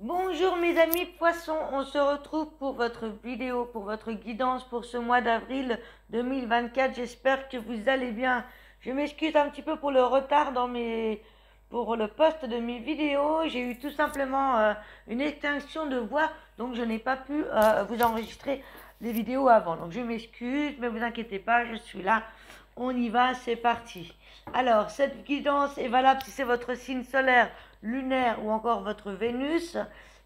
Bonjour mes amis poissons, on se retrouve pour votre vidéo, pour votre guidance pour ce mois d'avril 2024. J'espère que vous allez bien. Je m'excuse un petit peu pour le retard pour le post de mes vidéos. J'ai eu tout simplement une extinction de voix, donc je n'ai pas pu vous enregistrer les vidéos avant. Donc je m'excuse, mais vous inquiétez pas, je suis là. On y va, c'est parti. Alors, cette guidance est valable si c'est votre signe solaire, lunaire ou encore votre Vénus.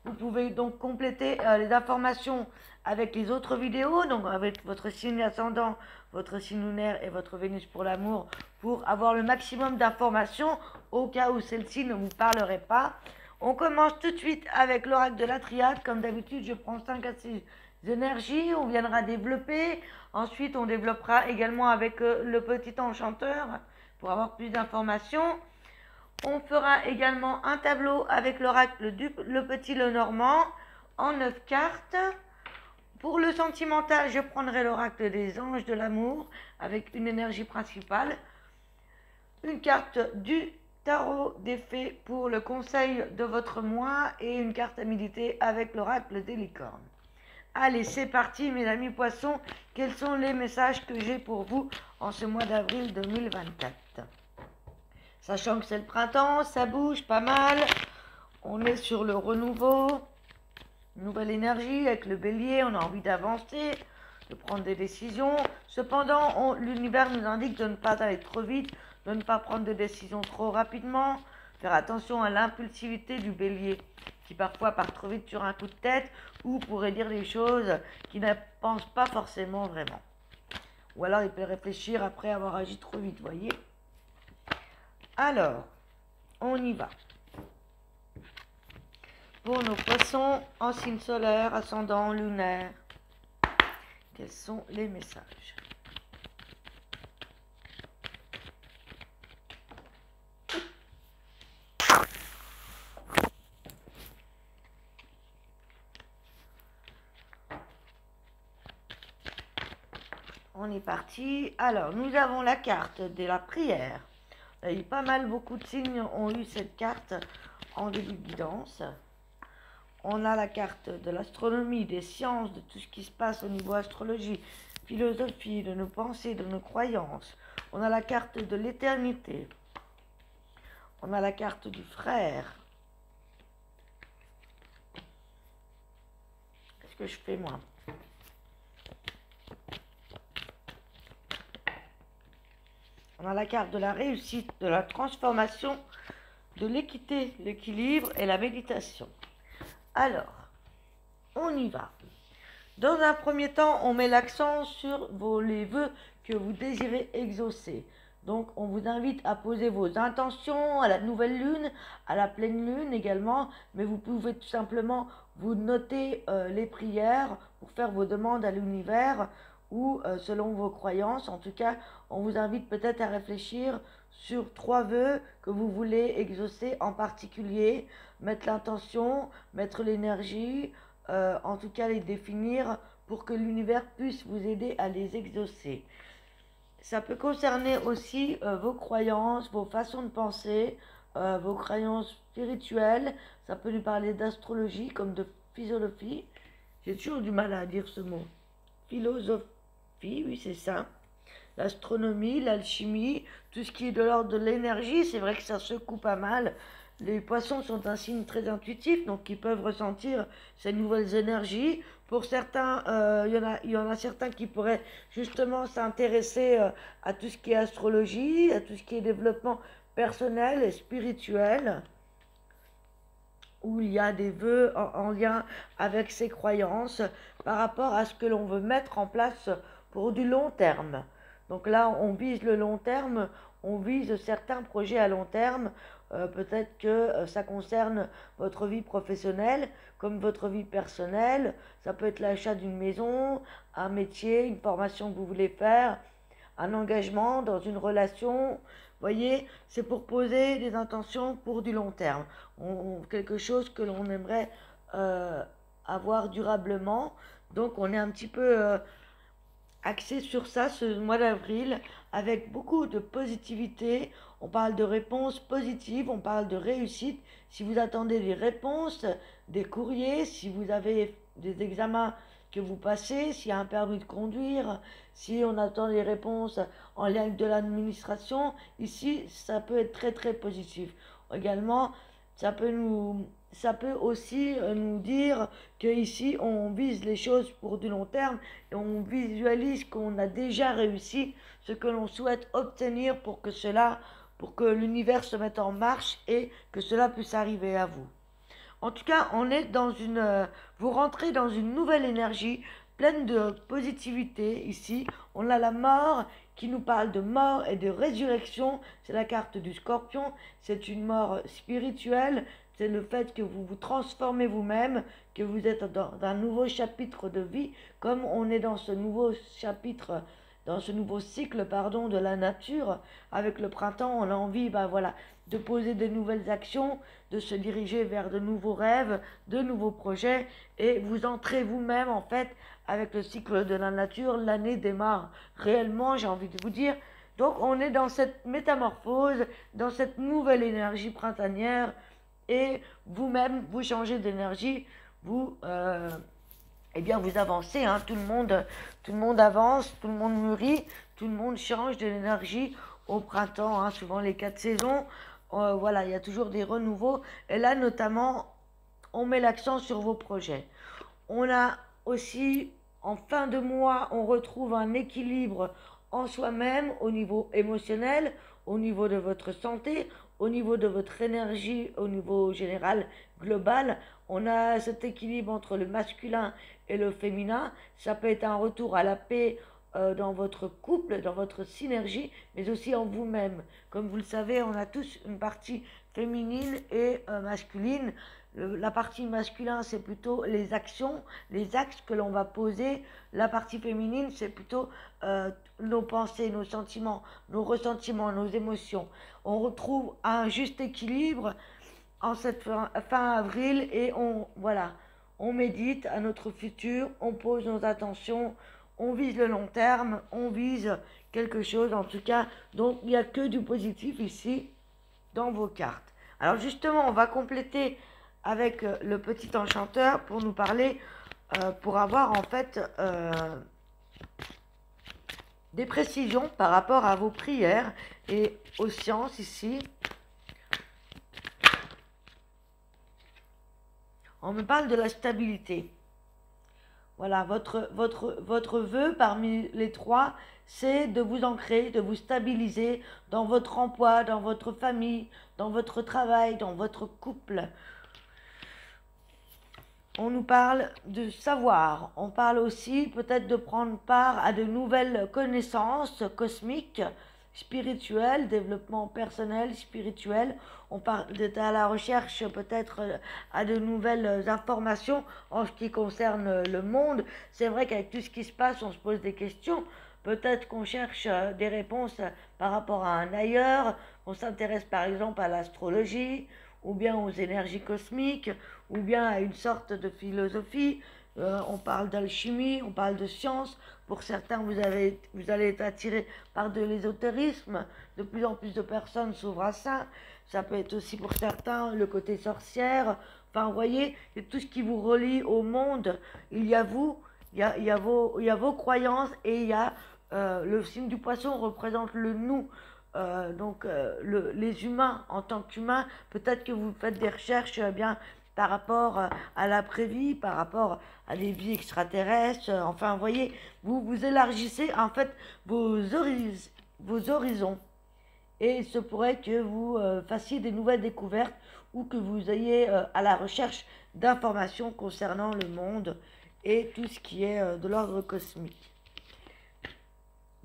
Vous pouvez donc compléter les informations avec les autres vidéos, donc avec votre signe ascendant, votre signe lunaire et votre Vénus pour l'amour, pour avoir le maximum d'informations au cas où celle-ci ne vous parlerait pas. On commence tout de suite avec l'oracle de la triade. Comme d'habitude, je prends 5 à 6 énergies, on viendra développer. Ensuite, on développera également avec le petit enchanteur pour avoir plus d'informations. On fera également un tableau avec l'oracle du le petit Lenormand en 9 cartes. Pour le sentimental, je prendrai l'oracle des anges de l'amour avec une énergie principale. Une carte du tarot des fées pour le conseil de votre mois et une carte à méditer avec l'oracle des licornes. Allez, c'est parti mes amis poissons. Quels sont les messages que j'ai pour vous en ce mois d'avril 2024? Sachant que c'est le printemps, ça bouge pas mal. On est sur le renouveau. Nouvelle énergie avec le bélier, on a envie d'avancer, de prendre des décisions. Cependant, l'univers nous indique de ne pas aller trop vite, de ne pas prendre de décisions trop rapidement. Faire attention à l'impulsivité du bélier, qui parfois part trop vite sur un coup de tête ou pourrait dire des choses qu'il ne pense pas forcément vraiment. Ou alors il peut réfléchir après avoir agi trop vite, voyez. Alors, on y va. Pour nos poissons en signe solaire, ascendant, lunaire, quels sont les messages? On est parti. Alors, nous avons la carte de la prière. Il y a eu pas mal, beaucoup de signes ont eu cette carte en début de guidance. On a la carte de l'astronomie, des sciences, de tout ce qui se passe au niveau astrologie, philosophie, de nos pensées, de nos croyances. On a la carte de l'éternité. On a la carte du frère. Qu'est-ce que je fais moi? On a la carte de la réussite, de la transformation, de l'équité, l'équilibre et la méditation. Alors, on y va. Dans un premier temps, on met l'accent sur les vœux que vous désirez exaucer. Donc, on vous invite à poser vos intentions à la nouvelle lune, à la pleine lune également, mais vous pouvez tout simplement vous noter les prières pour faire vos demandes à l'univers ou selon vos croyances. En tout cas, on vous invite peut-être à réfléchir sur 3 vœux que vous voulez exaucer en particulier, mettre l'intention, mettre l'énergie, en tout cas les définir pour que l'univers puisse vous aider à les exaucer. Ça peut concerner aussi vos croyances, vos façons de penser, vos croyances spirituelles. Ça peut nous parler d'astrologie comme de philosophie. J'ai toujours du mal à dire ce mot. Philosophie, oui c'est ça. L'astronomie, l'alchimie, tout ce qui est de l'ordre de l'énergie, c'est vrai que ça secoue pas mal. Les poissons sont un signe très intuitif, donc ils peuvent ressentir ces nouvelles énergies. Pour certains, il y en a certains qui pourraient justement s'intéresser à tout ce qui est astrologie, à tout ce qui est développement personnel et spirituel, où il y a des vœux en lien avec ses croyances par rapport à ce que l'on veut mettre en place pour du long terme. Donc là, on vise le long terme, on vise certains projets à long terme. Peut-être que ça concerne votre vie professionnelle comme votre vie personnelle. Ça peut être l'achat d'une maison, un métier, une formation que vous voulez faire, un engagement dans une relation. Voyez, c'est pour poser des intentions pour du long terme. Quelque chose que l'on aimerait avoir durablement. Donc on est un petit peu axé sur ça ce mois d'avril avec beaucoup de positivité. On parle de réponses positives, on parle de réussite. Si vous attendez des réponses, des courriers, si vous avez des examens que vous passez, s'il y a un permis de conduire, si on attend des réponses en lien avec de l'administration, ici ça peut être très très positif. Également, ça peut nous ça peut aussi nous dire que ici on vise les choses pour du long terme et on visualise qu'on a déjà réussi ce que l'on souhaite obtenir pour que l'univers se mette en marche et que cela puisse arriver à vous. En tout cas, vous rentrez dans une nouvelle énergie pleine de positivité ici. On a la mort qui nous parle de mort et de résurrection. C'est la carte du scorpion. C'est une mort spirituelle. C'est le fait que vous vous transformez vous-même, que vous êtes dans un nouveau chapitre de vie, comme on est dans ce nouveau chapitre, dans ce nouveau cycle, pardon, de la nature. Avec le printemps, on a envie, voilà, de poser de nouvelles actions, de se diriger vers de nouveaux rêves, de nouveaux projets, et vous entrez vous-même en fait avec le cycle de la nature. L'année démarre réellement, j'ai envie de vous dire. Donc on est dans cette métamorphose, dans cette nouvelle énergie printanière, et vous-même vous changez d'énergie, eh bien vous avancez, hein, tout le monde avance, tout le monde mûrit, tout le monde change de l'énergie au printemps, hein, souvent les 4 saisons. Voilà, il y a toujours des renouveaux. Et là, notamment, on met l'accent sur vos projets. On a aussi, en fin de mois, on retrouve un équilibre en soi-même au niveau émotionnel, au niveau de votre santé, au niveau de votre énergie, au niveau général, global. On a cet équilibre entre le masculin et le féminin. Ça peut être un retour à la paix dans votre couple, dans votre synergie, mais aussi en vous-même. Comme vous le savez, on a tous une partie féminine et masculine. La partie masculine, c'est plutôt les actions, les axes que l'on va poser. La partie féminine, c'est plutôt nos pensées, nos sentiments, nos ressentiments, nos émotions. On retrouve un juste équilibre en cette fin avril et on médite à notre futur, on pose nos attentions, on vise le long terme, on vise quelque chose en tout cas. Donc il n'y a que du positif ici dans vos cartes. Alors justement, on va compléter avec le petit enchanteur pour nous parler, pour avoir en fait des précisions par rapport à vos prières et aux sciences ici. On me parle de la stabilité. Voilà, votre vœu parmi les 3, c'est de vous ancrer, de vous stabiliser dans votre emploi, dans votre famille, dans votre travail, dans votre couple. On nous parle de savoir, on parle aussi peut-être de prendre part à de nouvelles connaissances cosmiques, spirituelles, développement personnel, spirituel. On parle d'être à la recherche peut-être à de nouvelles informations en ce qui concerne le monde. C'est vrai qu'avec tout ce qui se passe, on se pose des questions. Peut-être qu'on cherche des réponses par rapport à un ailleurs. On s'intéresse par exemple à l'astrologie, ou bien aux énergies cosmiques, ou bien à une sorte de philosophie. On parle d'alchimie, on parle de science. Pour certains, vous allez être attiré par de l'ésotérisme. De plus en plus de personnes s'ouvrent à ça. Ça peut être aussi pour certains le côté sorcière. Enfin, vous voyez, c'est tout ce qui vous relie au monde. Il y a vous, il y a vos croyances, et il y a le signe du poisson représente le nous. Les humains en tant qu'humains, peut-être que vous faites des recherches bien par rapport à l'après-vie, par rapport à des vies extraterrestres. Enfin, vous voyez, vous élargissez en fait vos horizons. Et il se pourrait que vous fassiez des nouvelles découvertes ou que vous ayez à la recherche d'informations concernant le monde et tout ce qui est de l'ordre cosmique.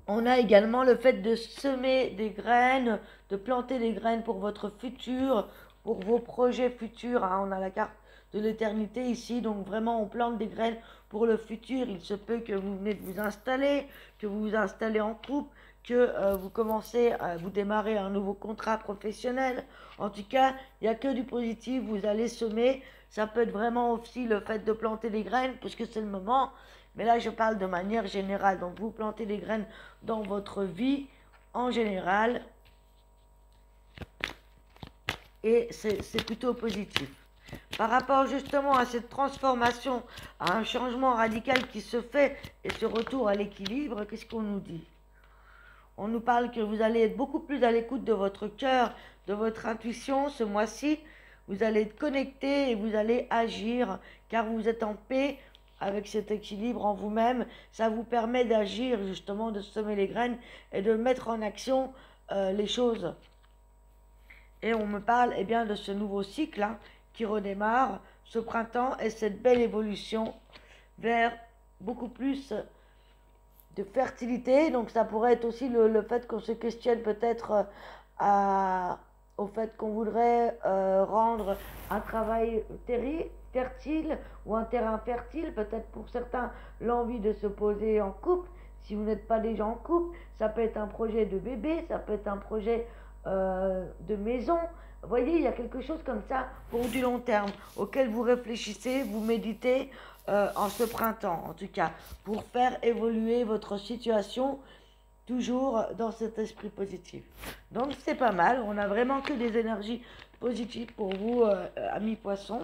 On a également le fait de semer des graines, de planter des graines pour votre futur, pour vos projets futurs. Hein. On a la carte de l'éternité ici, donc vraiment on plante des graines pour le futur. Il se peut que vous venez de vous installer, que vous vous installez en couple, que vous commencez à vous démarrer un nouveau contrat professionnel. En tout cas, il n'y a que du positif, vous allez semer. Ça peut être vraiment aussi le fait de planter des graines, puisque c'est le moment. Mais là, je parle de manière générale. Donc, vous plantez des graines dans votre vie en général. Et c'est plutôt positif. Par rapport justement à cette transformation, à un changement radical qui se fait et ce retour à l'équilibre, qu'est-ce qu'on nous dit? On nous parle que vous allez être beaucoup plus à l'écoute de votre cœur, de votre intuition ce mois-ci. Vous allez être connecté et vous allez agir car vous êtes en paix avec cet équilibre en vous-même. Ça vous permet d'agir justement, de semer les graines et de mettre en action les choses. Et on me parle bien de ce nouveau cycle qui redémarre ce printemps et cette belle évolution vers beaucoup plus de fertilité. Donc ça pourrait être aussi le fait qu'on se questionne peut-être au fait qu'on voudrait rendre un travail fertile ou un terrain fertile. Peut-être pour certains l'envie de se poser en couple. Si vous n'êtes pas déjà en couple, ça peut être un projet de bébé, ça peut être un projet de maison. Vous voyez, il y a quelque chose comme ça pour du long terme auquel vous réfléchissez, vous méditez en ce printemps, en tout cas, pour faire évoluer votre situation toujours dans cet esprit positif. Donc c'est pas mal, on a vraiment que des énergies positives pour vous, amis poissons.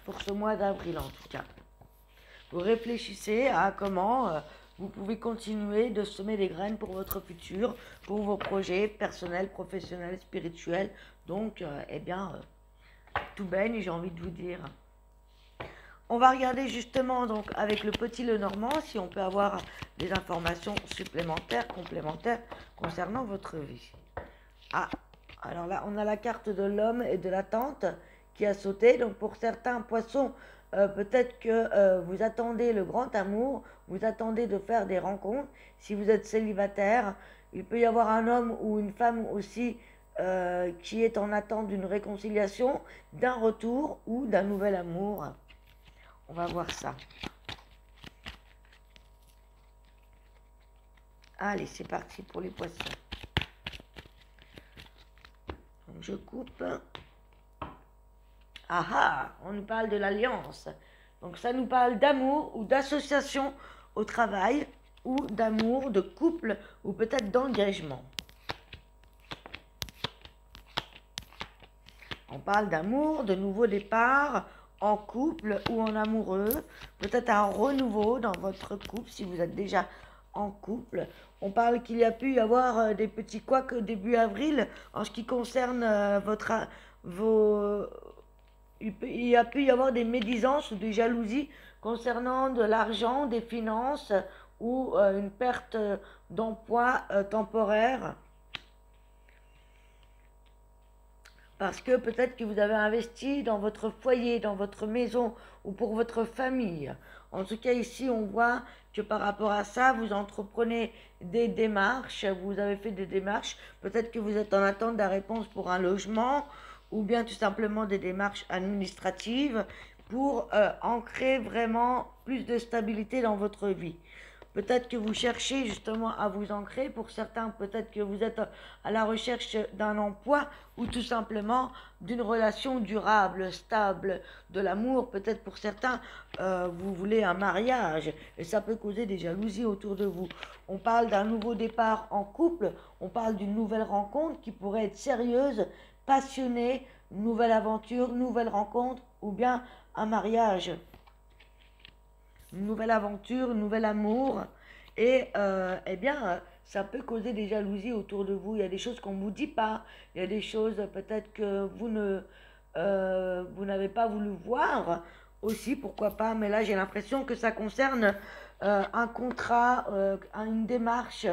Pour ce mois d'avril en tout cas. Vous réfléchissez à comment vous pouvez continuer de semer des graines pour votre futur, pour vos projets personnels, professionnels, spirituels. Donc, tout baigne, j'ai envie de vous dire. On va regarder justement donc avec le petit Lenormand si on peut avoir des informations supplémentaires, complémentaires concernant votre vie. Ah, alors là, on a la carte de l'homme et de la tante qui a sauté. Donc, pour certains poissons, peut-être que vous attendez le grand amour, vous attendez de faire des rencontres. Si vous êtes célibataire, il peut y avoir un homme ou une femme aussi qui est en attente d'une réconciliation, d'un retour ou d'un nouvel amour. On va voir ça. Allez, c'est parti pour les poissons. Donc, je coupe. Ah ah, on nous parle de l'alliance. Donc ça nous parle d'amour ou d'association au travail, ou d'amour, de couple, ou peut-être d'engagement. On parle d'amour, de nouveau départ, en couple ou en amoureux, peut-être un renouveau dans votre couple si vous êtes déjà en couple. On parle qu'il y a pu y avoir des petits couacs début avril en ce qui concerne il y a pu y avoir des médisances ou des jalousies concernant de l'argent, des finances ou une perte d'emploi temporaire. Parce que peut-être que vous avez investi dans votre foyer, dans votre maison ou pour votre famille. En tout cas, ici, on voit que par rapport à ça, vous entreprenez des démarches, vous avez fait des démarches. Peut-être que vous êtes en attente de la réponse pour un logement ou bien tout simplement des démarches administratives pour ancrer vraiment plus de stabilité dans votre vie. Peut-être que vous cherchez justement à vous ancrer. Pour certains, peut-être que vous êtes à la recherche d'un emploi ou tout simplement d'une relation durable, stable, de l'amour. Peut-être pour certains, vous voulez un mariage et ça peut causer des jalousies autour de vous. On parle d'un nouveau départ en couple. On parle d'une nouvelle rencontre qui pourrait être sérieuse, passionnée, nouvelle aventure, nouvelle rencontre ou bien un mariage. Une nouvelle aventure, un nouvel amour, et ça peut causer des jalousies autour de vous. Il y a des choses qu'on ne vous dit pas, il y a des choses peut-être que vous n'avez pas voulu voir aussi, pourquoi pas, mais là j'ai l'impression que ça concerne un contrat, une démarche.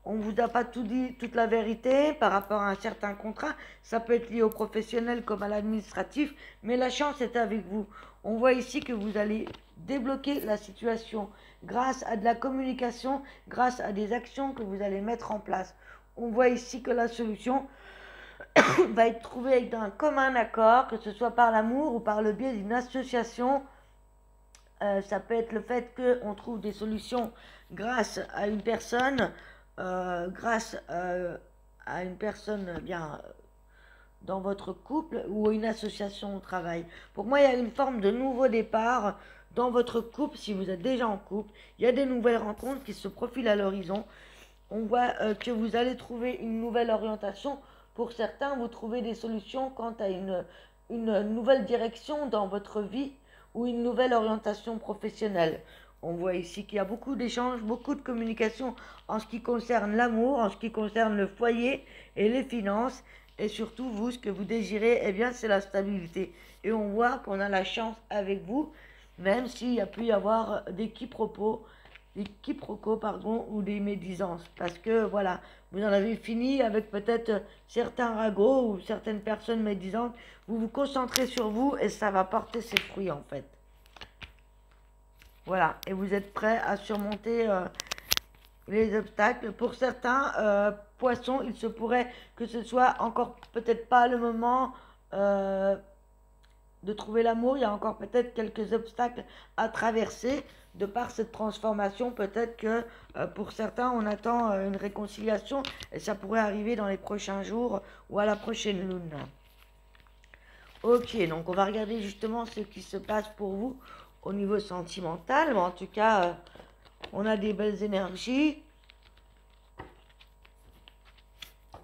On ne vous a pas tout dit, toute la vérité par rapport à un certain contrat. Ça peut être lié au professionnel comme à l'administratif, mais la chance est avec vous. On voit ici que vous allez débloquer la situation grâce à de la communication, grâce à des actions que vous allez mettre en place. On voit ici que la solution va être trouvée avec un commun accord, que ce soit par l'amour ou par le biais d'une association. Ça peut être le fait qu'on trouve des solutions grâce à une personne, dans votre couple ou une association au travail. Pour moi, il y a une forme de nouveau départ dans votre couple. Si vous êtes déjà en couple, il y a des nouvelles rencontres qui se profilent à l'horizon. On voit que vous allez trouver une nouvelle orientation. Pour certains, vous trouvez des solutions quant à une nouvelle direction dans votre vie ou une nouvelle orientation professionnelle. On voit ici qu'il y a beaucoup d'échanges, beaucoup de communication en ce qui concerne l'amour, en ce qui concerne le foyer et les finances. Et surtout, vous, ce que vous désirez, eh bien, c'est la stabilité. Et on voit qu'on a la chance avec vous, même s'il y a pu y avoir des quiproquos, ou des médisances. Parce que, voilà, vous en avez fini avec peut-être certains ragots ou certaines personnes médisantes. Vous vous concentrez sur vous et ça va porter ses fruits, en fait. Voilà, et vous êtes prêt à surmonter les obstacles. Pour certains poissons, il se pourrait que ce soit encore peut-être pas le moment de trouver l'amour. Il y a encore peut-être quelques obstacles à traverser de par cette transformation. Peut-être que pour certains, on attend une réconciliation et ça pourrait arriver dans les prochains jours ou à la prochaine lune. Ok, donc on va regarder justement ce qui se passe pour vous au niveau sentimental. Mais en tout cas, on a des belles énergies.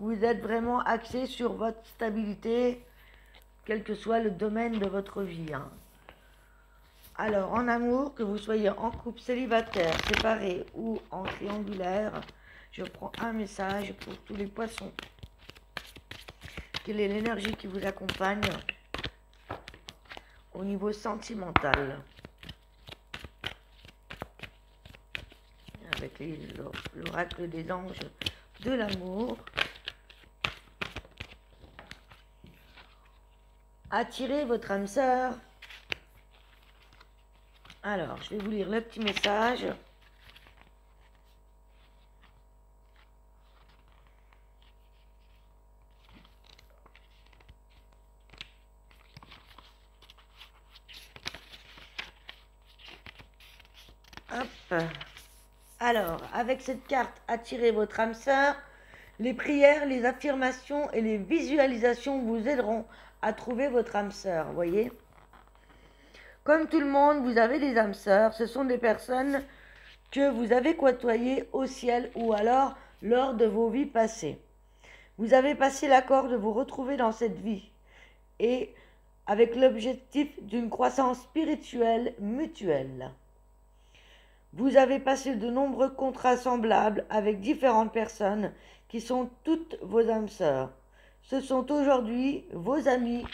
Vous êtes vraiment axé sur votre stabilité, quel que soit le domaine de votre vie. Hein. Alors, en amour, que vous soyez en couple, célibataire, séparé ou en triangulaire, je prends un message pour tous les poissons. Quelle est l'énergie qui vous accompagne au niveau sentimental? Avec l'oracle des anges de l'amour. Attirez votre âme sœur. Alors, je vais vous lire le petit message. Hop. Alors, avec cette carte, attirez votre âme sœur. Les prières, les affirmations et les visualisations vous aideront à trouver votre âme sœur, voyez. Comme tout le monde, vous avez des âmes sœurs. Ce sont des personnes que vous avez côtoyées au ciel ou alors lors de vos vies passées. Vous avez passé l'accord de vous retrouver dans cette vie et avec l'objectif d'une croissance spirituelle mutuelle. Vous avez passé de nombreux contrats semblables avec différentes personnes qui sont toutes vos âmes sœurs. Ce sont aujourd'hui vos amis,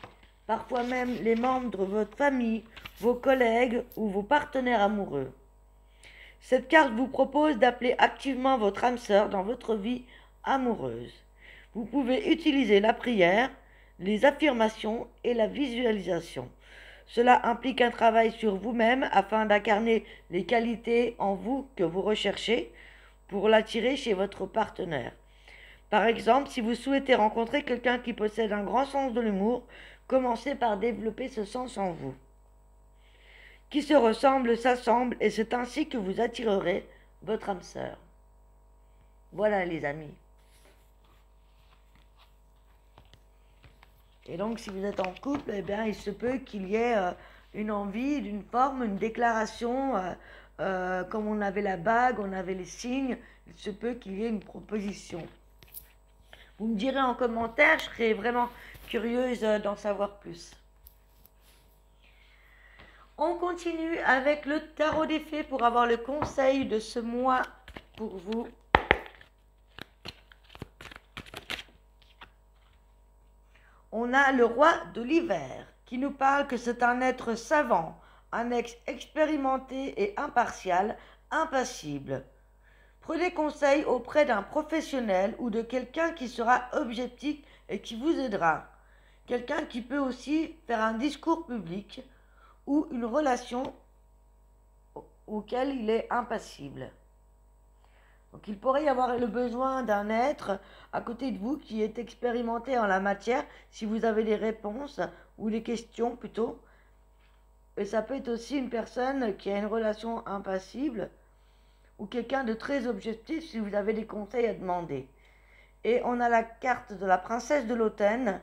parfois même les membres de votre famille, vos collègues ou vos partenaires amoureux. Cette carte vous propose d'appeler activement votre âme sœur dans votre vie amoureuse. Vous pouvez utiliser la prière, les affirmations et la visualisation. Cela implique un travail sur vous-même afin d'incarner les qualités en vous que vous recherchez pour l'attirer chez votre partenaire. Par exemple, si vous souhaitez rencontrer quelqu'un qui possède un grand sens de l'humour, commencez par développer ce sens en vous. Qui se ressemble s'assemble et c'est ainsi que vous attirerez votre âme sœur. Voilà les amis. Et donc si vous êtes en couple, eh bien il se peut qu'il y ait une envie, d'une forme, une déclaration, comme on avait la bague, on avait les signes, il se peut qu'il y ait une proposition. Vous me direz en commentaire, je serais vraiment curieuse d'en savoir plus. On continue avec le tarot des fées pour avoir le conseil de ce mois pour vous. On a le roi de l'hiver qui nous parle que c'est un être savant, un être expérimenté et impartial, impassible. Prenez conseil auprès d'un professionnel ou de quelqu'un qui sera objectif et qui vous aidera. Quelqu'un qui peut aussi faire un discours public ou une relation auquel il est impassible. Donc il pourrait y avoir le besoin d'un être à côté de vous qui est expérimenté en la matière, si vous avez des réponses ou des questions plutôt. Et ça peut être aussi une personne qui a une relation impassible ou quelqu'un de très objectif si vous avez des conseils à demander. Et on a la carte de la princesse de l'Automne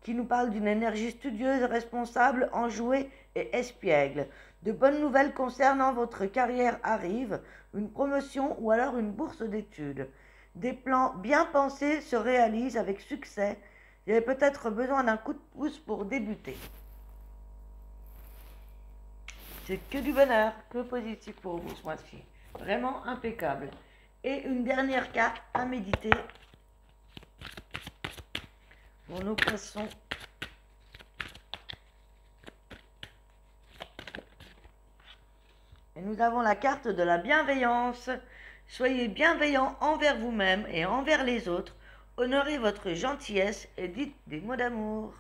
qui nous parle d'une énergie studieuse, responsable, enjouée et espiègle. De bonnes nouvelles concernant votre carrière arrivent, une promotion ou alors une bourse d'études. Des plans bien pensés se réalisent avec succès. Vous avez peut-être besoin d'un coup de pouce pour débuter. C'est que du bonheur, que positif pour vous ce mois-ci. Vraiment impeccable. Et une dernière carte à méditer pour nos poissons. Et nous avons la carte de la bienveillance. Soyez bienveillant envers vous-même et envers les autres. Honorez votre gentillesse et dites des mots d'amour.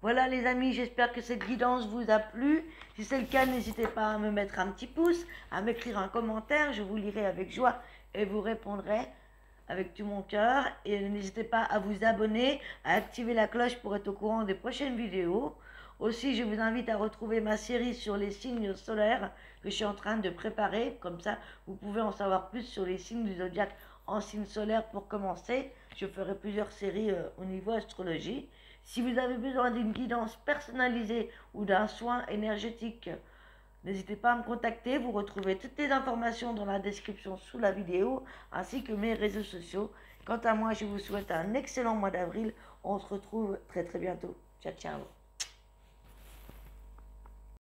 Voilà les amis, j'espère que cette guidance vous a plu. Si c'est le cas, n'hésitez pas à me mettre un petit pouce, à m'écrire un commentaire, je vous lirai avec joie et vous répondrai avec tout mon cœur. Et n'hésitez pas à vous abonner, à activer la cloche pour être au courant des prochaines vidéos. Aussi, je vous invite à retrouver ma série sur les signes solaires que je suis en train de préparer. Comme ça, vous pouvez en savoir plus sur les signes du zodiaque en signes solaires pour commencer. Je ferai plusieurs séries au niveau astrologie. Si vous avez besoin d'une guidance personnalisée ou d'un soin énergétique, n'hésitez pas à me contacter. Vous retrouvez toutes les informations dans la description sous la vidéo, ainsi que mes réseaux sociaux. Quant à moi, je vous souhaite un excellent mois d'avril. On se retrouve très très bientôt. Ciao, ciao.